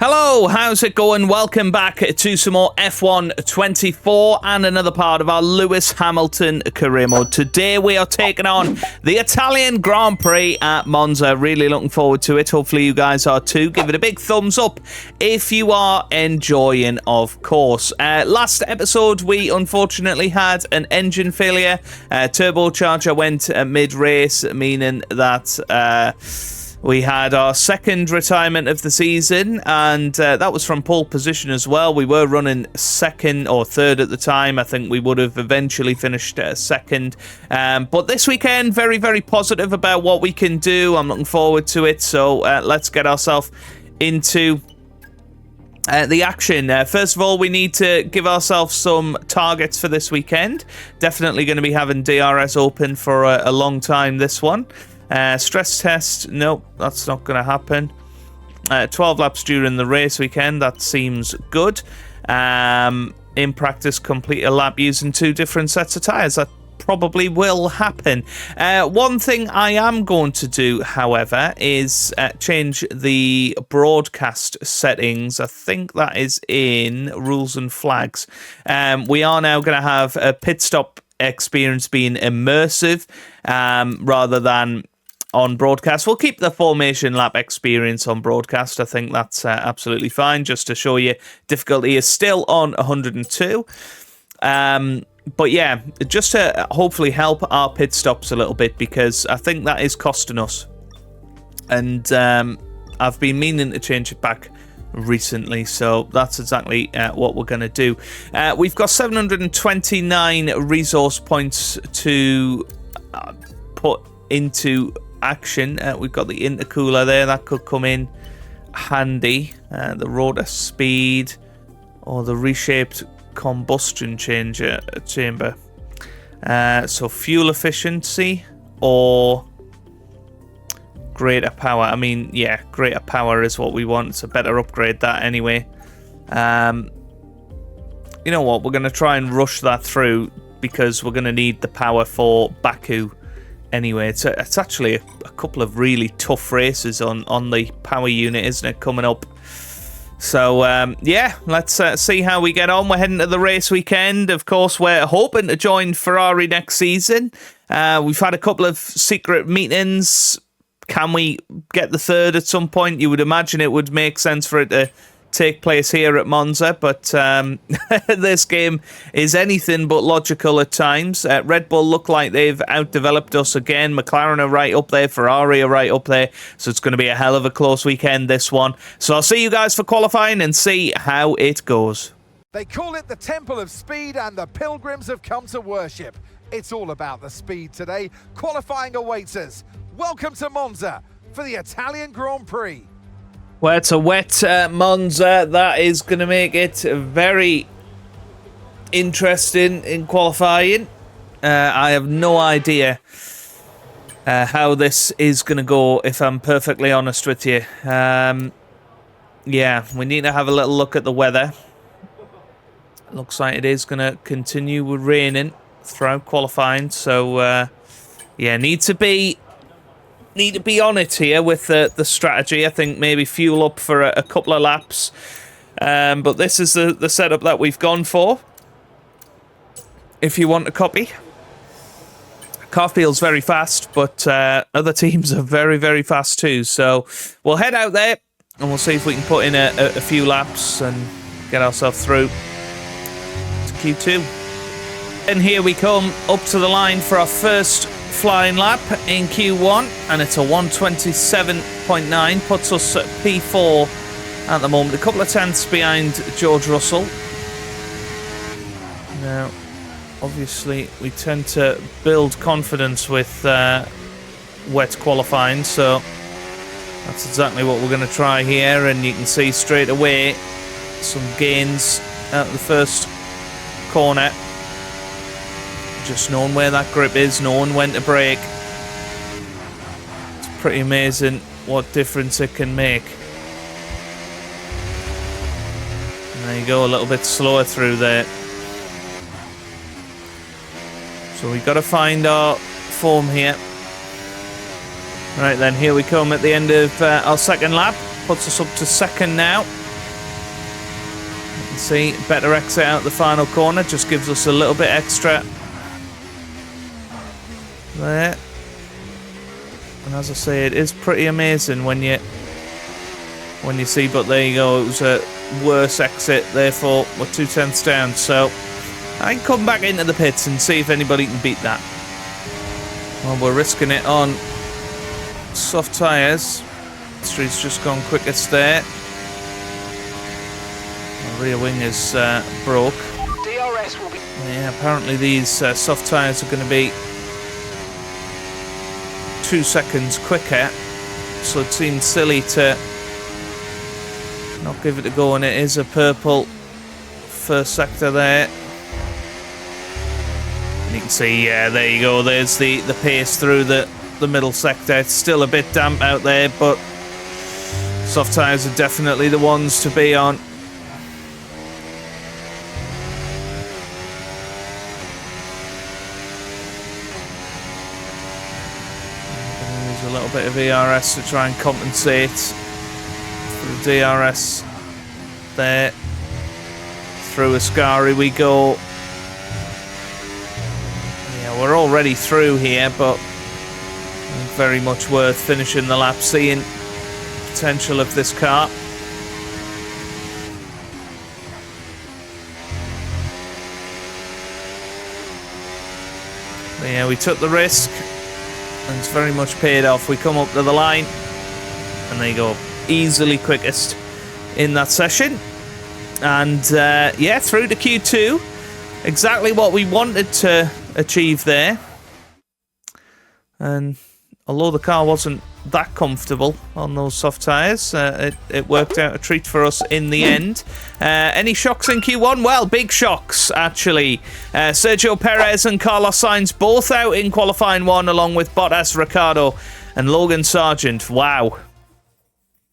Hello, how's it going? Welcome back to some more F1 24 and another part of our Lewis Hamilton career mode. Today we are taking on the Italian Grand Prix at Monza. Really looking forward to it. Hopefully you guys are too. Give it a big thumbs up if you are enjoying, of course. Last episode we unfortunately had an engine failure. Turbocharger went mid-race, meaning that... we had our second retirement of the season, and that was from pole position as well. We were running second or third at the time. I think we would have eventually finished second. But this weekend, very, very positive about what we can do. I'm looking forward to it. So let's get ourselves into the action. First of all, we need to give ourselves some targets for this weekend. Definitely going to be having DRS open for a long time, this one. Stress test, nope, that's not going to happen. 12 laps during the race weekend, that seems good. In practice, complete a lap using 2 different sets of tyres. That probably will happen. One thing I am going to do, however, is change the broadcast settings. I think that is in rules and flags. We are now going to have a pit stop experience being immersive rather than on broadcast. We'll keep the formation lap experience on broadcast. I think that's absolutely fine. Just to show you, difficulty is still on 102. But yeah, just to hopefully help our pit stops a little bit, because I think that is costing us. And I've been meaning to change it back recently, so that's exactly what we're going to do. We've got 729 resource points to put into action. We've got the intercooler there, that could come in handy. The rotor speed or the reshaped combustion chamber. So fuel efficiency or greater power. I mean, yeah, greater power is what we want. It's a better upgrade, that anyway. You know what? We're going to try and rush that through because we're going to need the power for Baku anyway. It's actually a couple of really tough races on the power unit, isn't it, coming up? So, yeah, let's see how we get on. We're heading to the race weekend. Of course, we're hoping to join Ferrari next season. We've had a couple of secret meetings. Can we get the third at some point? You would imagine it would make sense for it to take place here at Monza, but this game is anything but logical at times. Red Bull look like they've outdeveloped us again. McLaren are right up there. Ferrari are right up there. So it's going to be a hell of a close weekend, this one. So I'll see you guys for qualifying and see how it goes. They call it the Temple of Speed, and the pilgrims have come to worship. It's all about the speed today. Qualifying awaits us. Welcome to Monza for the Italian Grand Prix. Well, it's a wet Monza. That is going to make it very interesting in qualifying. I have no idea how this is going to go, if I'm perfectly honest with you. Yeah, we need to have a little look at the weather. Looks like it is going to continue with raining throughout qualifying. So, yeah, need to be on it here with the strategy. I think maybe fuel up for a couple of laps. But this is the setup that we've gone for. If you want a copy. Car feels very fast, but other teams are very, very fast too. So we'll head out there and we'll see if we can put in a few laps and get ourselves through to Q2. And here we come up to the line for our first flying lap in Q1, and it's a 127.9, puts us at P4 at the moment, a couple of tenths behind George Russell. Now, obviously, we tend to build confidence with wet qualifying, so that's exactly what we're going to try here, and you can see straight away some gains out of the first corner. Just knowing where that grip is, knowing when to brake. It's pretty amazing what difference it can make. And there you go, a little bit slower through there. So we've got to find our form here. Right then, here we come at the end of our second lap. Puts us up to second now. See, better exit out the final corner. Just gives us a little bit extra. There. And as I say, it is pretty amazing when you see, but there you go, it was a worse exit, therefore we're 2/10 down, so I can come back into the pits and see if anybody can beat that. Well, we're risking it on soft tyres. Street's just gone quickest there. The rear wing is broke. DRS will be... Yeah, apparently these soft tyres are going to be 2 seconds quicker, so it seems silly to not give it a go, and it is a purple first sector there. And you can see, yeah, there you go, there's the pace through the middle sector. It's still a bit damp out there, but soft tyres are definitely the ones to be on. Use a little bit of ERS to try and compensate for the DRS there. Through Ascari we go. Yeah, we're already through here, but very much worth finishing the lap, seeing potential of this car. But yeah, we took the risk, and it's very much paid off. We come up to the line, and there you go, easily quickest in that session. And yeah, through to Q2, exactly what we wanted to achieve there. And although the car wasn't that comfortable on those soft tyres, it worked out a treat for us in the end. Any shocks in Q1? Well, big shocks, actually. Sergio Perez and Carlos Sainz both out in qualifying 1, along with Bottas, Ricciardo and Logan Sargent. Wow.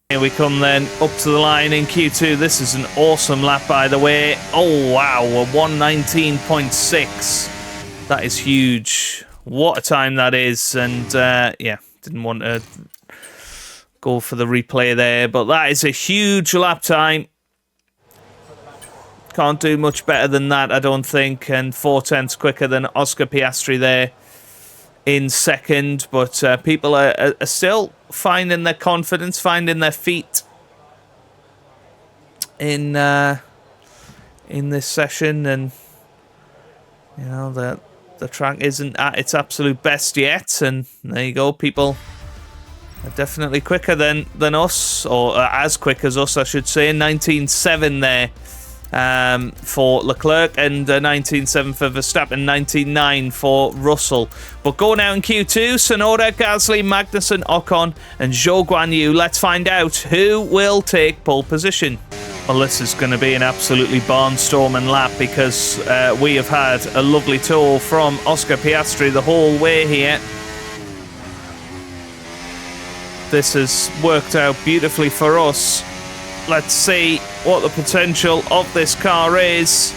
Here we come then, up to the line in Q2. This is an awesome lap, by the way. Oh, wow, a 1:19.6. That is huge. What a time that is. And, yeah, didn't want to go for the replay there, but that is a huge lap time. Can't do much better than that, I don't think. And 4/10 quicker than Oscar Piastri there in second. But people are still finding their confidence, finding their feet in this session. And, you know, the track isn't at its absolute best yet. And there you go, people are definitely quicker than us, or as quick as us, I should say. 19.7 there for Leclerc, and 19.7 for Verstappen, 19.9 for Russell. But going out in Q2, Tsunoda, Gasly, Magnussen, Ocon and Zhou Guanyu. Let's find out who will take pole position. Well, this is going to be an absolutely barnstorming lap, because we have had a lovely tour from Oscar Piastri the whole way here. This has worked out beautifully for us. Let's see what the potential of this car is.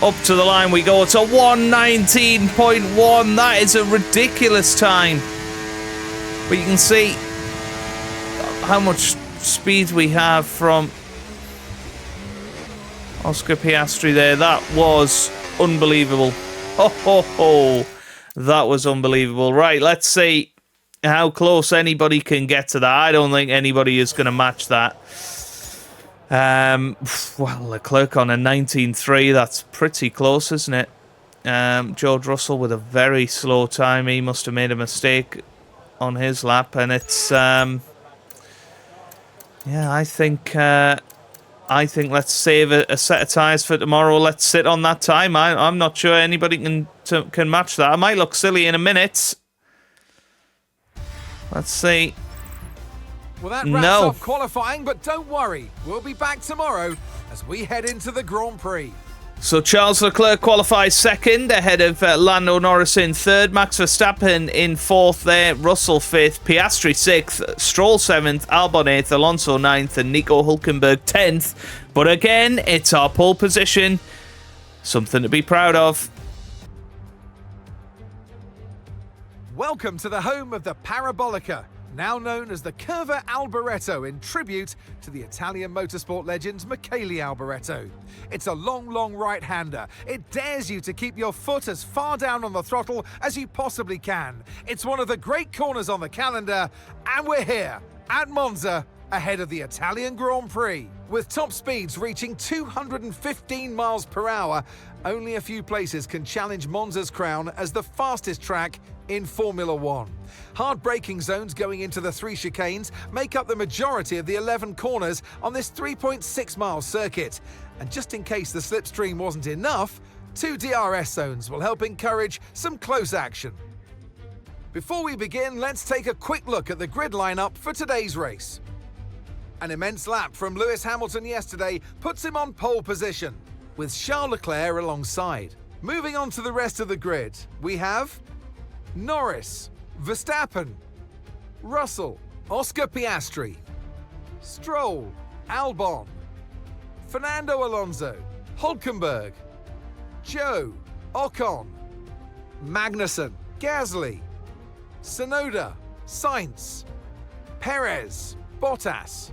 Up to the line we go. It's a 1:19.1. That is a ridiculous time. But you can see how much speed we have from Oscar Piastri there. That was unbelievable. Ho, ho, ho. That was unbelievable. Right, let's see how close anybody can get to that. I don't think anybody is going to match that. Well, Leclerc on a 19.3. That's pretty close, isn't it? George Russell with a very slow time. He must have made a mistake on his lap. And it's... yeah, I think let's save a set of tyres for tomorrow. Let's sit on that time. I'm not sure anybody can match that. I might look silly in a minute. Let's see. Well, that wraps up qualifying, but don't worry. We'll be back tomorrow as we head into the Grand Prix. So Charles Leclerc qualifies second, ahead of Lando Norris in third, Max Verstappen in fourth there, Russell fifth, Piastri sixth, Stroll seventh, Albon eighth, Alonso ninth, and Nico Hülkenberg 10th. But again, it's our pole position. Something to be proud of. Welcome to the home of the Parabolica. now known as the Curva Alboreto in tribute to the Italian motorsport legend Michele Alboreto. It's a long right-hander. It dares you to keep your foot as far down on the throttle as you possibly can. It's one of the great corners on the calendar, and we're here at Monza, ahead of the Italian Grand Prix. With top speeds reaching 215 miles per hour, only a few places can challenge Monza's crown as the fastest track in Formula One. Hard braking zones going into the 3 chicanes make up the majority of the 11 corners on this 3.6-mile circuit. And just in case the slipstream wasn't enough, 2 DRS zones will help encourage some close action. Before we begin, let's take a quick look at the grid lineup for today's race. An immense lap from Lewis Hamilton yesterday puts him on pole position, with Charles Leclerc alongside. Moving on to the rest of the grid, we have Norris, Verstappen, Russell, Oscar Piastri, Stroll, Albon, Fernando Alonso, Hülkenberg, Joe, Ocon, Magnussen, Gasly, Tsunoda, Sainz, Perez, Bottas,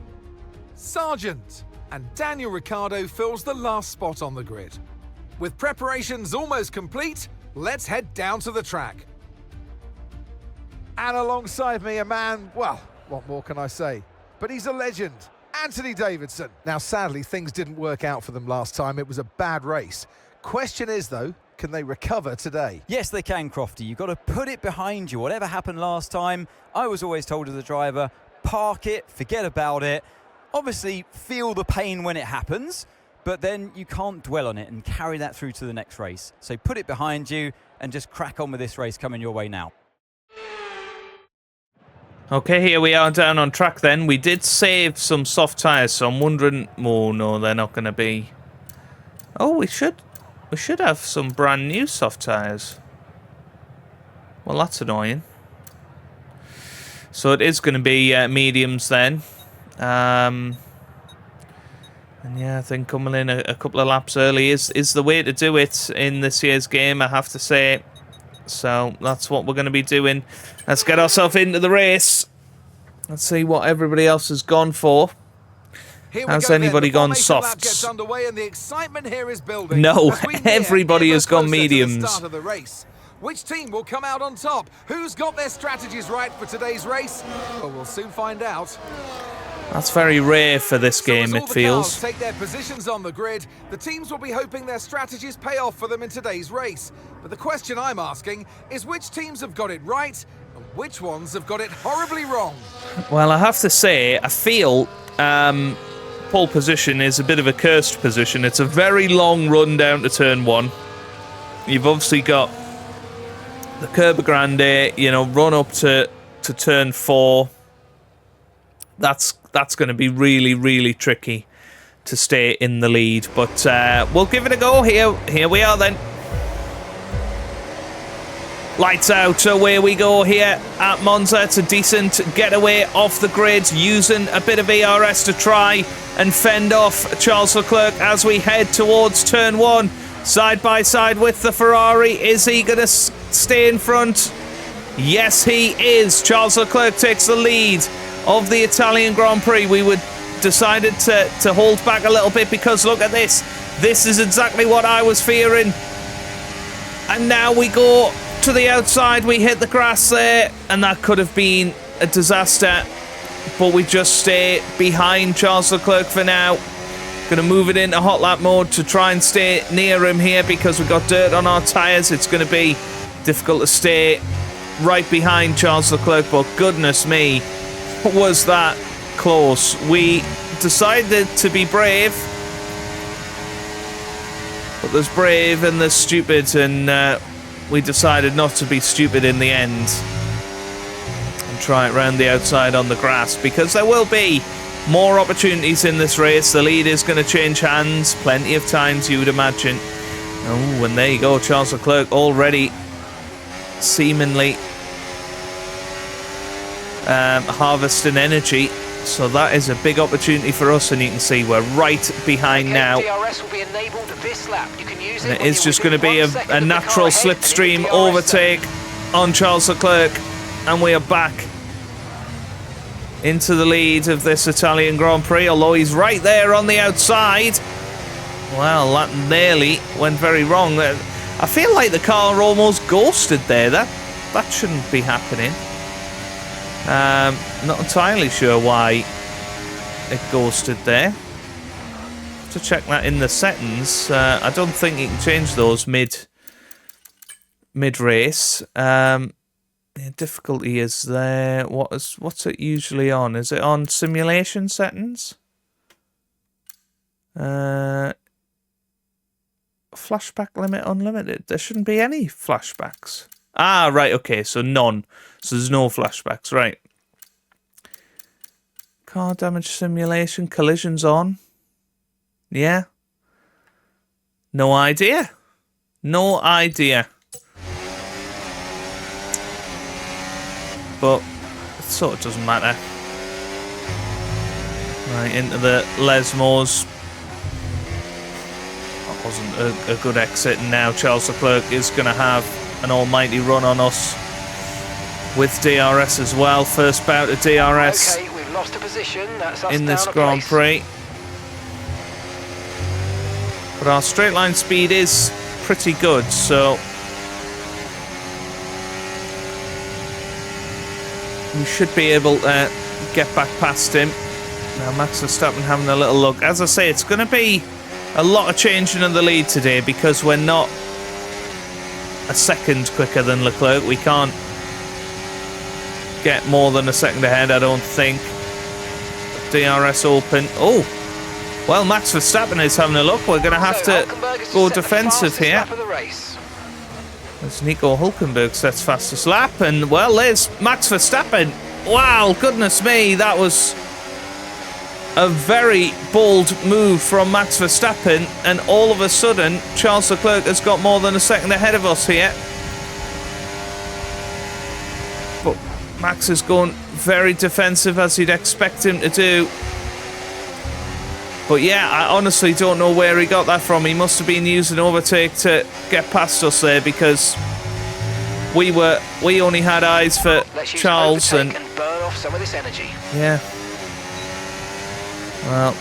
Sargent, and Daniel Ricciardo fills the last spot on the grid. With preparations almost complete, let's head down to the track. And alongside me, a man, well, what more can I say? But he's a legend, Anthony Davidson. Now, sadly, things didn't work out for them last time. It was a bad race. Question is, though, can they recover today? Yes, they can, Crofty. You've got to put it behind you. Whatever happened last time, I was always told as a driver, park it, forget about it. Obviously, feel the pain when it happens, but then you can't dwell on it and carry that through to the next race. So put it behind you and just crack on with this race coming your way now. Okay, here we are down on track then. We did save some soft tyres, so I'm wondering... Oh, no, they're not going to be... Oh, we should have some brand new soft tyres. Well, that's annoying. So it is going to be mediums then. And yeah, I think coming in a couple of laps early is the way to do it in this year's game, I have to say. So that's what we're going to be doing. Let's get ourselves into the race. Let's see what everybody else has gone for. Has anybody gone softs? And the excitement here is building. No, everybody has gone mediums. Which team will come out on top? Who's got their strategies right for today's race? Well, we'll soon find out. That's very rare for this game, it feels. As all the cars take their positions on the grid, the teams will be hoping their strategies pay off for them in today's race. But the question I'm asking is which teams have got it right and which ones have got it horribly wrong? Well, I have to say, I feel pole position is a bit of a cursed position. It's a very long run down to turn 1. You've obviously got the Curva Grande, you know, run up to turn 4. That's going to be really, really tricky to stay in the lead. But we'll give it a go. Here we are then. Lights out, away we go here at Monza. It's a decent getaway off the grid, using a bit of ERS to try and fend off Charles Leclerc as we head towards turn 1. Side by side with the Ferrari. Is he going to stay in front? Yes, he is. Charles Leclerc takes the lead of the Italian Grand Prix. We decided to hold back a little bit because look at this. This is exactly what I was fearing. And now we go to the outside. We hit the grass there, and that could have been a disaster. But we just stay behind Charles Leclerc for now. Going to move it into hot lap mode to try and stay near him here because we've got dirt on our tyres. It's going to be difficult to stay right behind Charles Leclerc, but goodness me, was that close. We decided to be brave, but there's brave and there's stupid, and we decided not to be stupid in the end and try it round the outside on the grass, because there will be more opportunities in this race. The lead is going to change hands plenty of times, you would imagine. Oh, and there you go, Charles Leclerc already seemingly harvesting energy, so that is a big opportunity for us, and you can see we're right behind now. And it is just going to be a natural slipstream overtake on Charles Leclerc, and we are back into the lead of this Italian Grand Prix, although he's right there on the outside. Well, that nearly went very wrong. I feel like the car almost ghosted there. That shouldn't be happening. Not entirely sure why it ghosted there. Have to check that in the settings. I don't think you can change those mid-race. The difficulty is there. What's it usually on? Is it on simulation settings? Flashback limit unlimited. There shouldn't be any flashbacks. Ah, right, okay, so none. So there's no flashbacks, right. Car damage simulation, collisions on. Yeah. No idea. No idea. But it sort of doesn't matter. Right, into the Lesmos. That wasn't a good exit, and now Charles Leclerc is going to have an almighty run on us with DRS as well. First bout of DRS okay, we've lost a position. That's us in this down a Grand place. Prix. But our straight line speed is pretty good, so we should be able to get back past him. Now Max Verstappen having a little look. As I say, it's going to be a lot of changing of the lead today because we're not a second quicker than Leclerc. We can't get more than a second ahead, I don't think. DRS open. Oh, well, Max Verstappen is having a look. We're going to have to go defensive here. As Nico Hülkenberg sets fastest lap, and well, there's Max Verstappen. Wow, goodness me, that was a very bold move from Max Verstappen, and all of a sudden Charles Leclerc has got more than a second ahead of us here. But Max is going very defensive, as you'd expect him to do. But yeah, I honestly don't know where he got that from. He must have been using overtake to get past us there, because we only had eyes for Charles and burn off some of this energy. Yeah. Well,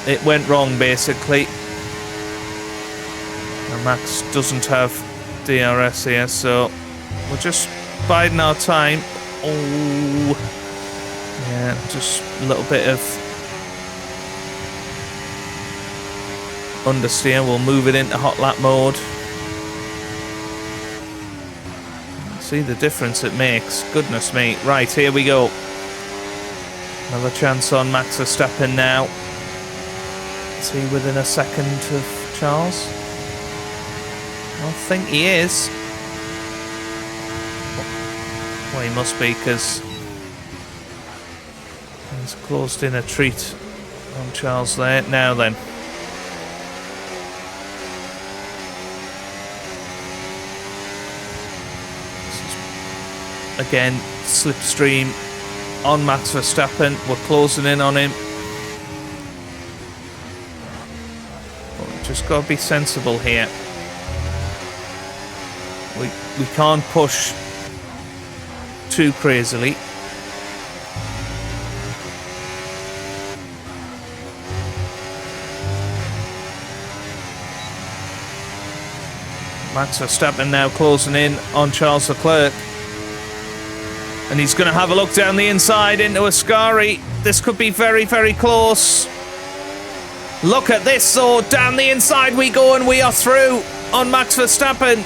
it went wrong basically. And Max doesn't have DRS here, so we're just biding our time. Oh, yeah, just a little bit of understeer. We'll move it into hot lap mode. See the difference it makes. Goodness me. Right, here we go. Another chance on Max Verstappen now. Is he within a second of Charles? I don't think he is. Well, he must be, because he's closed in a treat on Charles there. Now then. Again, slipstream on Max Verstappen. We're closing in on him. But we've just got to be sensible here. We can't push too crazily. Max Verstappen now closing in on Charles Leclerc. And he's going to have a look down the inside into Ascari. This could be very, very close. Look at this, though. Down the inside we go, and we are through on Max Verstappen.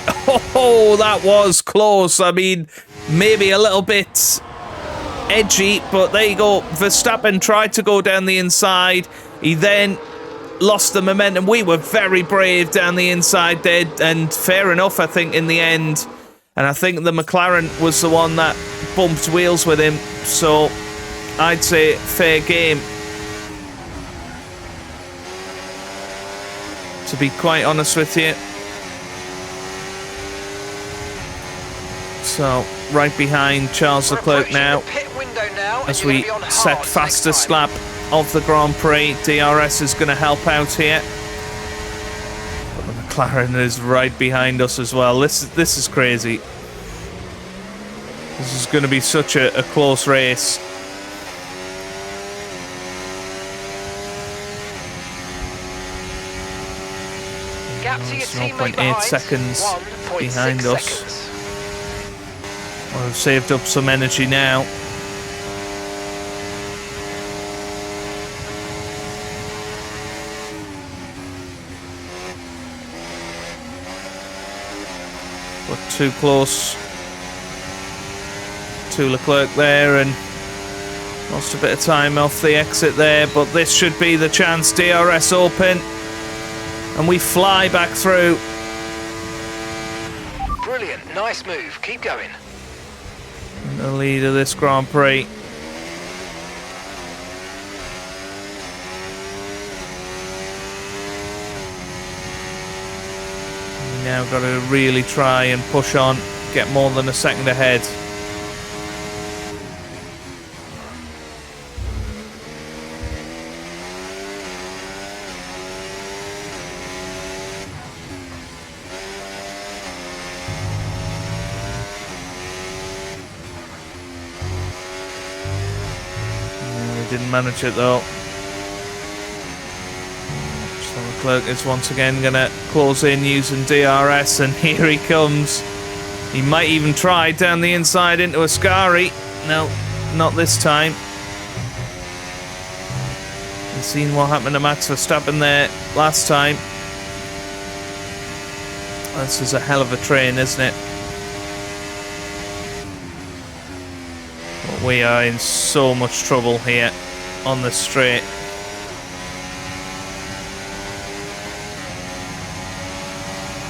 Oh, that was close. I mean, maybe a little bit edgy, but there you go. Verstappen tried to go down the inside. He then lost the momentum. We were very brave down the inside there, and fair enough, I think, in the end. And I think the McLaren was the one that bumped wheels with him. So I'd say fair game. To be quite honest with you. So right behind Charles Leclerc now. As we set fastest lap of the Grand Prix. DRS is going to help out here. But the McLaren is right behind us as well. This is crazy. This is going to be such a close race. Gap to your It's teammate 0.8 seconds behind us. Seconds. Well, we've saved up some energy now. But too close to Leclerc there, and lost a bit of time off the exit there, but this should be the chance. DRS open, and we fly back through. Brilliant, nice move. Keep going. The lead of this Grand Prix. We now got to really try and push on, get more than a second ahead. Didn't manage it though. So Leclerc is once again going to close in using DRS, and here he comes. He might even try down the inside into Ascari. No, not this time. You've seen what happened to Max Verstappen there last time. This is a hell of a train, isn't it? We are in so much trouble here on the straight.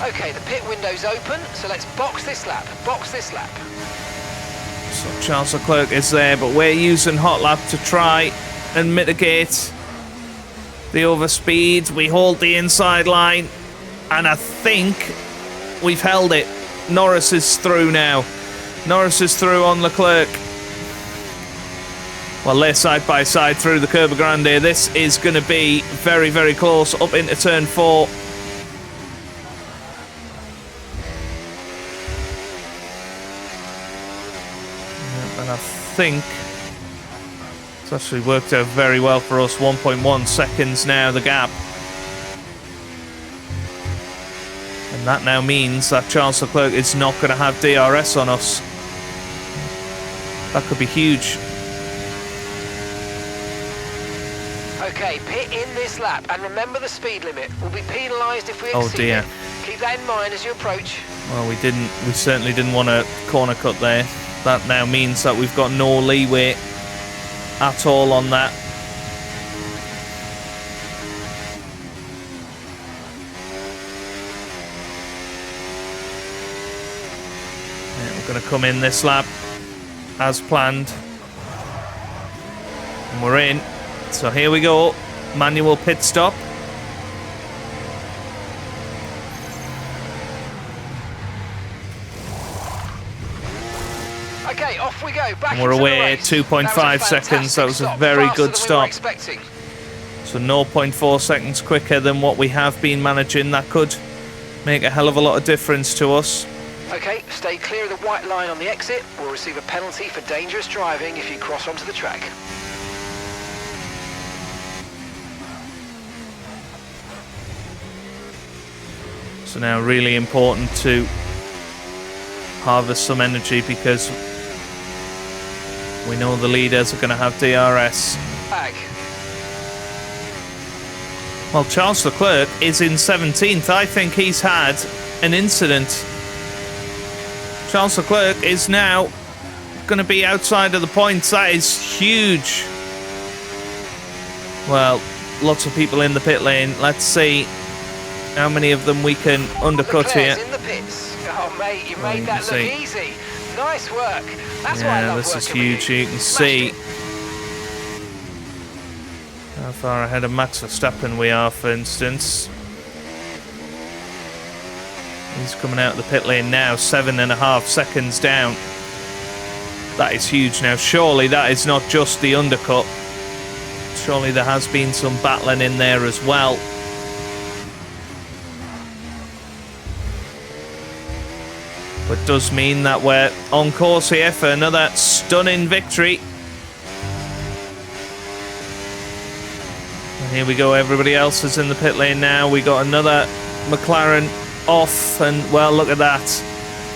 Okay, the pit window's open, so let's box this lap. Box this lap. So Charles Leclerc is there, but we're using hot lap to try and mitigate the overspeed. We hold the inside line, and I think we've held it. Norris is through now. Norris is through on Leclerc. Well, they're side by side through the Curva Grande. This is going to be very, very close up into turn 4. And I think it's actually worked out very well for us. 1.1 seconds now, the gap. And that now means that Charles Leclerc is not going to have DRS on us. That could be huge. Okay, pit in this lap, and remember the speed limit. We'll be penalised if we exceed Oh dear. it. Keep that in mind as you approach. Well, we certainly didn't want a corner cut there. That now means that we've got no leeway at all on that. Yeah, we're going to come in this lap as planned. And we're in. So here we go. Manual pit stop. Okay, off we go. Back We're into away. the race. 2.5 seconds. That was a very good stop. Expecting. So 0.4 seconds quicker than what we have been managing. That could make a hell of a lot of difference to us. Okay, stay clear of the white line on the exit. We'll receive a penalty for dangerous driving if you cross onto the track. So now really important to harvest some energy, because we know the leaders are going to have DRS. Back. Well, Charles Leclerc is in 17th. I think he's had an incident. Charles Leclerc is now going to be outside of the points. That is huge. Well, lots of people in the pit lane. Let's see how many of them we can undercut here. In the pits. Oh, mate, you made that look easy. Nice work. That's why I Yeah, love this is working with huge. You can see how far ahead of Max Verstappen we are, for instance. He's coming out of the pit lane now, 7.5 seconds down. That is huge. Now, surely that is not just the undercut. Surely there has been some battling in there as well. But does mean that we're on course here for another stunning victory. And here we go, everybody else is in the pit lane now. We got another McLaren off, and well, look at that.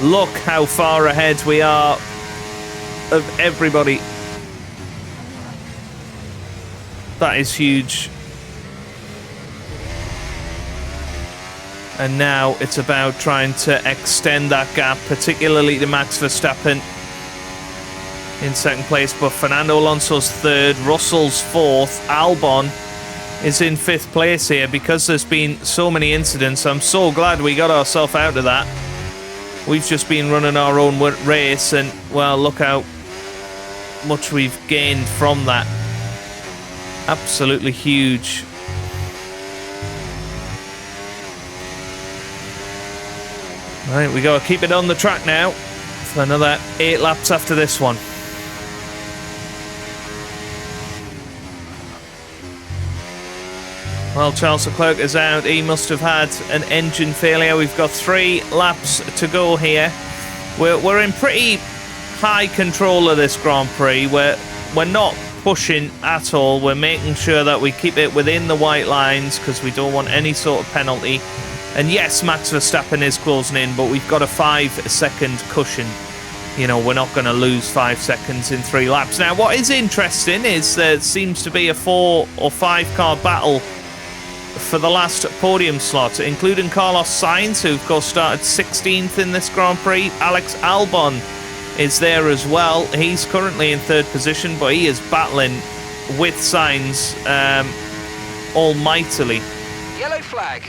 Look how far ahead we are of everybody. That is huge. And now it's about trying to extend that gap, particularly to Max Verstappen in second place. But Fernando Alonso's third, Russell's fourth, Albon is in fifth place here because there's been so many incidents. I'm so glad we got ourselves out of that. We've just been running our own race, and well, look how much we've gained from that. Absolutely huge. Right, we got to keep it on the track now for another 8 laps after this one. Well, Charles Leclerc is out. He must have had an engine failure. We've got 3 laps to go here. We're in pretty high control of this Grand Prix. We're not pushing at all. We're making sure that we keep it within the white lines because we don't want any sort of penalty. And yes, Max Verstappen is closing in, but we've got a 5-second cushion. You know, we're not going to lose 5 seconds in 3 laps. Now, what is interesting is there seems to be a 4 or 5 car battle for the last podium slot, including Carlos Sainz, who of course started 16th in this Grand Prix. Alex Albon is there as well. He's currently in 3rd position, but he is battling with Sainz almightily. Yellow flag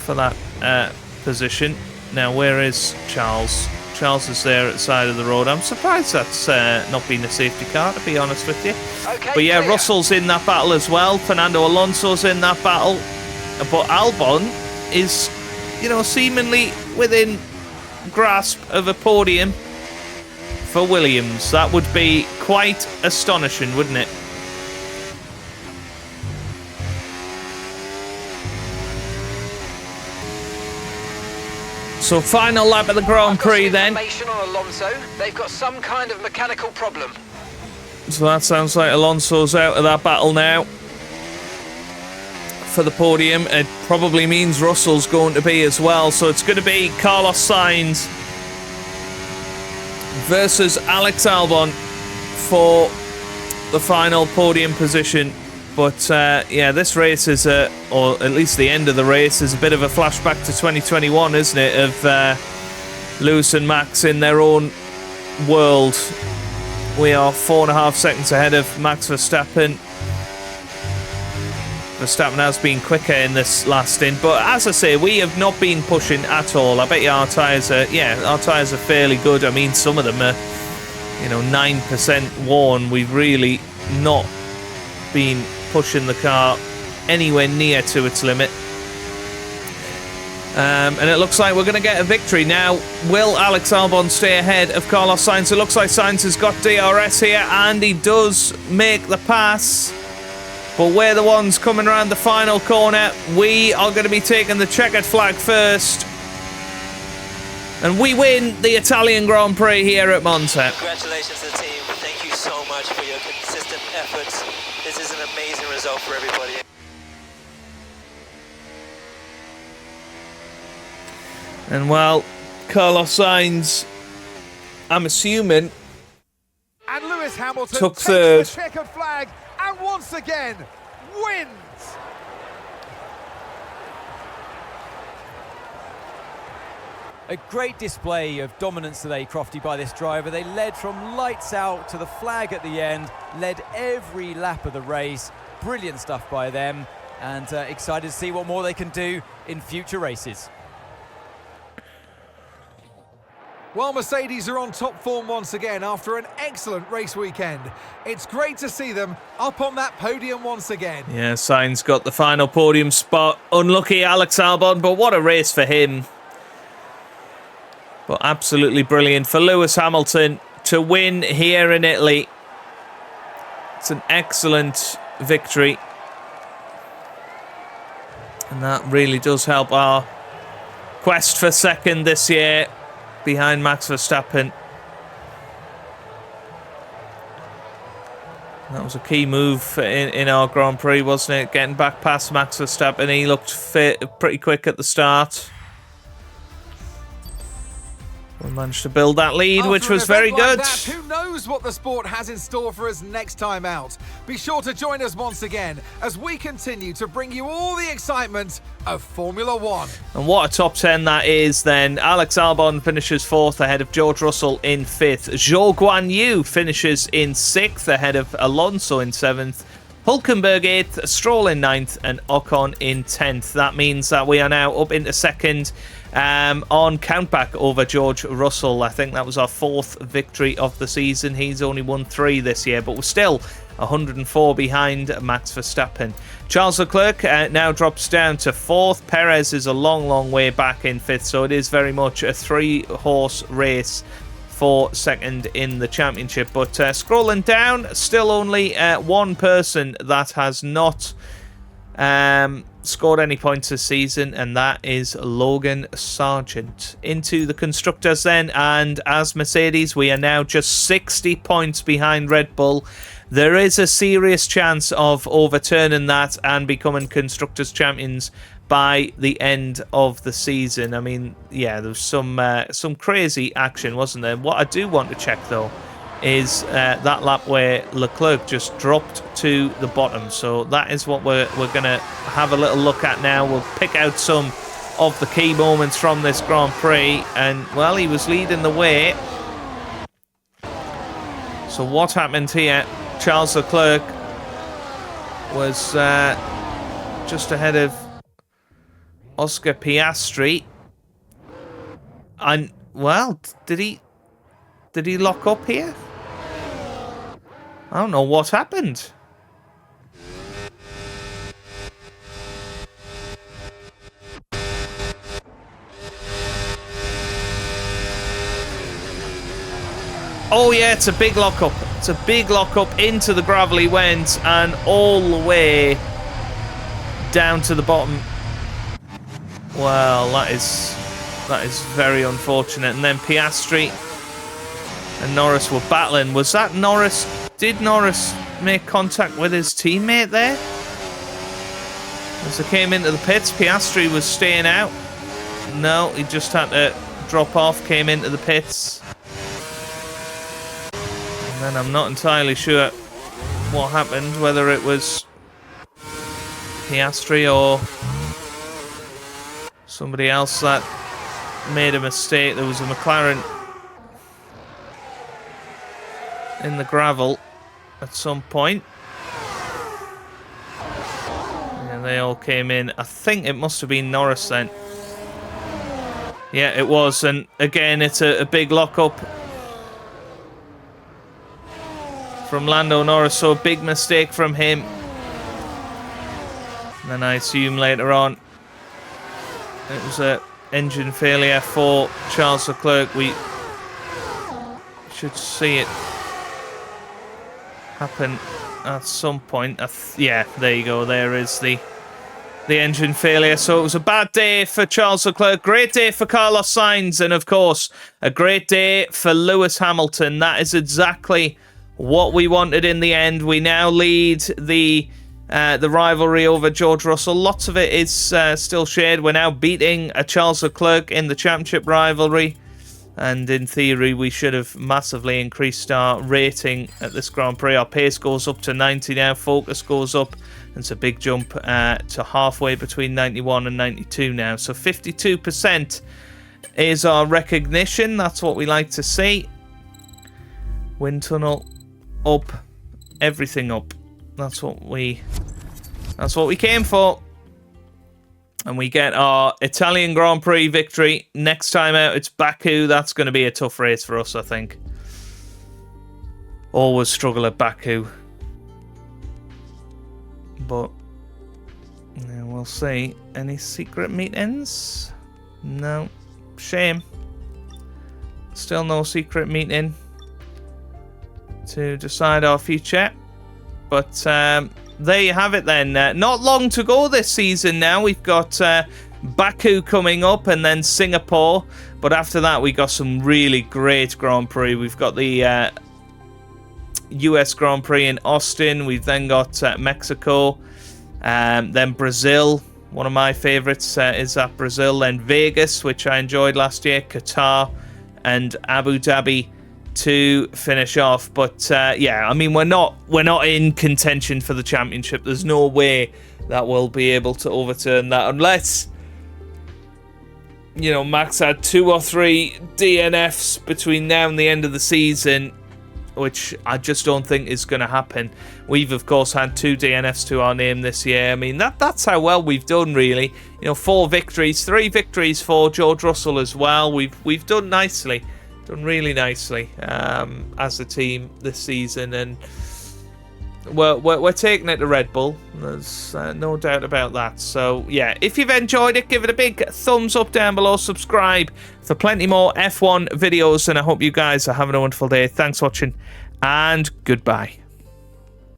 For that position. Now, where is Charles? Charles is there at the side of the road. I'm surprised that's not been a safety car, to be honest with you. Okay, but yeah, clear. Russell's in that battle as well. Fernando Alonso's in that battle. But Albon is, you know, seemingly within grasp of a podium for Williams. That would be quite astonishing, wouldn't it? So final lap of the Grand Prix then. Information on Alonso. They've got some kind of mechanical problem. So that sounds like Alonso's out of that battle now for the podium. It probably means Russell's going to be as well. So it's going to be Carlos Sainz versus Alex Albon for the final podium position. But yeah, this race is, or at least the end of the race, is a bit of a flashback to 2021, isn't it? Of Lewis and Max in their own world. We are 4.5 seconds ahead of Max Verstappen. Verstappen has been quicker in this last stint, but as I say, we have not been pushing at all. I bet you our tyres are, our tyres are fairly good. I mean, some of them are, 9% worn. We've really not been pushing the car anywhere near to its limit. And it looks like we're going to get a victory. Now, will Alex Albon stay ahead of Carlos Sainz? It looks like Sainz has got DRS here, and he does make the pass. But we're the ones coming around the final corner. We are going to be taking the checkered flag first. And we win the Italian Grand Prix here at Monza. Congratulations to the team. Thank you so much for your consistent efforts. This is an amazing result for everybody. And well, Carlos Sainz, I'm assuming, And Lewis Hamilton took takes third. the checkered flag and once again wins. A great display of dominance today, Crofty, by this driver. They led from lights out to the flag at the end, led every lap of the race. Brilliant stuff by them, and excited to see what more they can do in future races. Well, Mercedes are on top form once again after an excellent race weekend. It's great to see them up on that podium once again. Yeah, Sainz got the final podium spot. Unlucky Alex Albon, but what a race for him. But absolutely brilliant for Lewis Hamilton to win here in Italy. It's an excellent victory. And that really does help our quest for second this year behind Max Verstappen. That was a key move in our Grand Prix, wasn't it? Getting back past Max Verstappen. He looked fit, pretty quick at the start. We managed to build that lead, which was very good. Who knows what the sport has in store for us next time out? Be sure to join us once again as we continue to bring you all the excitement of Formula One. And what a top 10 that is then. Alex Albon finishes 4th ahead of George Russell in 5th. Zhou Guanyu finishes in 6th ahead of Alonso in 7th. Hülkenberg 8th, Stroll in 9th, and Ocon in 10th. That means that we are now up into 2nd on countback over George Russell. I think that was our 4th victory of the season. He's only won 3 this year, but we're still 104 behind Max Verstappen. Charles Leclerc now drops down to 4th. Perez is a long, long way back in 5th, so it is very much a 3-horse race for 2nd in the championship. But scrolling down, still only one person that has not scored any points this season, and that is Logan Sargent. Into the constructors then, and as Mercedes, we are now just 60 points behind Red Bull. There is a serious chance of overturning that and becoming constructors champions by the end of the season. I mean, yeah, there was some crazy action, wasn't there? What I do want to check though is that lap where Leclerc just dropped to the bottom. So that is what we're gonna have a little look at now. We'll pick out some of the key moments from this Grand Prix, and well, he was leading the way. So what happened here? Charles Leclerc was just ahead of Oscar Piastri, and well, did he lock up here? I don't know what happened. Oh yeah, it's a big lockup. It's a big lockup. Into the gravel he went, and all the way down to the bottom. Well, that is very unfortunate. And then Piastri and Norris were battling. Was that Norris? Did Norris make contact with his teammate there? As they came into the pits, Piastri was staying out. No, he just had to drop off, came into the pits. And then I'm not entirely sure what happened, whether it was Piastri or somebody else that made a mistake. There was a McLaren in the gravel at some point. And they all came in. I think it must have been Norris then. Yeah, it was. And again, it's a big lockup from Lando Norris. So a big mistake from him. And then I assume later on it was an engine failure for Charles Leclerc. We should see it happen at some point. Yeah, there you go. There is the engine failure. So it was a bad day for Charles Leclerc. Great day for Carlos Sainz. And of course, a great day for Lewis Hamilton. That is exactly what we wanted in the end. We now lead the rivalry over George Russell. Lots of it is still shared. We're now beating a Charles Leclerc in the championship rivalry, and in theory we should have massively increased our rating at this Grand Prix. Our pace goes up to 90 now, focus goes up, and it's a big jump to halfway between 91 and 92 now. So 52% is our recognition. That's what we like to see. Wind tunnel up, everything up. That's what we came for. And we get our Italian Grand Prix victory. Next time out, it's Baku. That's going to be a tough race for us, I think. Always struggle at Baku. But yeah, we'll see. Any secret meetings? No. Shame. Still no secret meeting to decide our future. But there you have it then. Not long to go this season now. We've got Baku coming up, and then Singapore. But after that, we got some really great Grand Prix. We've got the US Grand Prix in Austin. We've then got Mexico, then Brazil. One of my favourites is at Brazil. Then Vegas, which I enjoyed last year, Qatar, and Abu Dhabi to finish off. But yeah, I mean, we're not in contention for the championship. There's no way that we'll be able to overturn that unless, you know, Max had 2 or 3 DNFs between now and the end of the season, which I just don't think is going to happen. We've, of course, had 2 DNFs to our name this year. I mean, that's how well we've done, really. You know, 4 victories, 3 victories for George Russell as well. We've done nicely, done really nicely as a team this season, and we're taking it to Red Bull. There's no doubt about that. So, yeah, if you've enjoyed it, give it a big thumbs up down below. Subscribe for plenty more F1 videos, and I hope you guys are having a wonderful day. Thanks for watching, and goodbye.